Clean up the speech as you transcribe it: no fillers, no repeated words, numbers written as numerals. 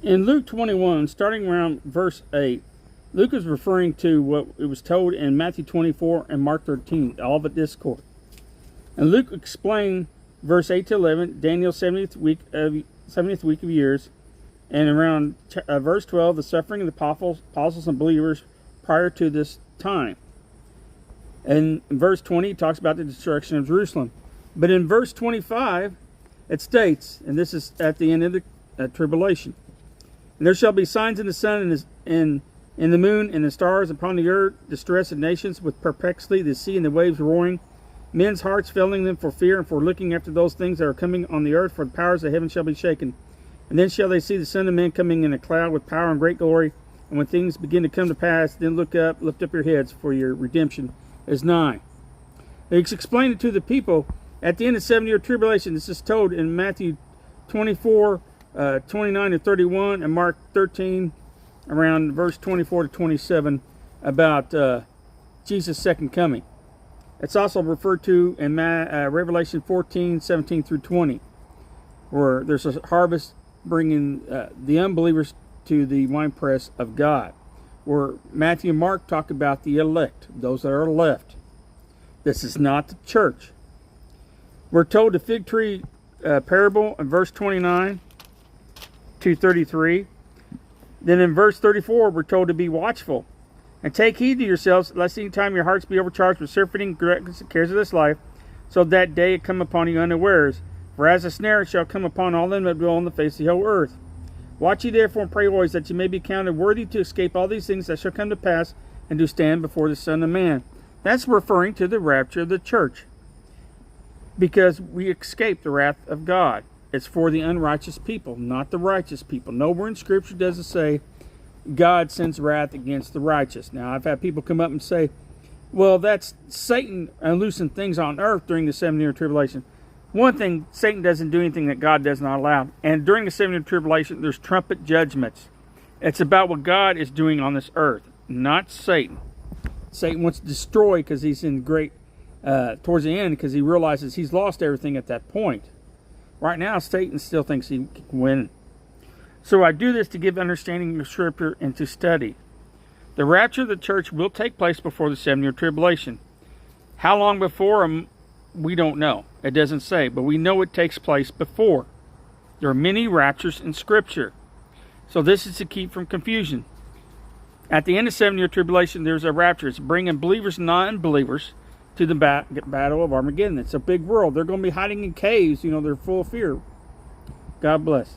In Luke 21, starting around verse 8, Luke is referring to what it was told in Matthew 24 and Mark 13, all but discord. And Luke explained verse 8 to 11, Daniel's 70th week of years, and around verse 12, the suffering of the apostles and believers prior to this time. And in verse 20, it talks about the destruction of Jerusalem. But in verse 25, it states, and this is at the end of the tribulation, and there shall be signs in the sun and in the moon and the stars upon the earth, distress of nations with perplexity, the sea and the waves roaring, men's hearts failing them for fear and for looking after those things that are coming on the earth, for the powers of heaven shall be shaken. And then shall they see the Son of Man coming in a cloud with power and great glory. And when things begin to come to pass, then lift up your heads, for your redemption is nigh. He's explained it to the people at the end of the 7-year tribulation. This is told in Matthew 24, 29 to 31, and Mark 13, around verse 24 to 27, about Jesus' second coming. It's also referred to in Revelation 14, 17 through 20, where there's a harvest bringing the unbelievers to the winepress of God, where Matthew and Mark talk about the elect, those that are left. This is not the church. We're told the fig tree parable in verse 29 to 33. Then in verse 34, we're told to be watchful and take heed to yourselves, lest any time your hearts be overcharged with surfeiting cares of this life, so that day it come upon you unawares. For as a snare it shall come upon all them that dwell on the face of the whole earth. Watch ye therefore and pray always, that ye may be counted worthy to escape all these things that shall come to pass, and to stand before the Son of Man. That's referring to the rapture of the church, because we escape the wrath of God. It's for the unrighteous people, not the righteous people. Nowhere in Scripture does it say God sends wrath against the righteous. Now, I've had people come up and say, well, that's Satan unloosing things on earth during the 7-year tribulation. One thing, Satan doesn't do anything that God does not allow. And during the 7-year tribulation, there's trumpet judgments. It's about what God is doing on this earth, not Satan. Satan wants to destroy because he's in great, towards the end, because he realizes he's lost everything at that point. Right now, Satan still thinks he can win. So I do this to give understanding of Scripture and to study. The rapture of the church will take place before the 7-year tribulation. How long before? We don't know. It doesn't say, but we know it takes place before. There are many raptures in Scripture. So this is to keep from confusion. At the end of 7-year tribulation, there's a rapture. It's bringing believers and non-believers to the battle of Armageddon. It's a big world. They're going to be hiding in caves. They're full of fear. God bless.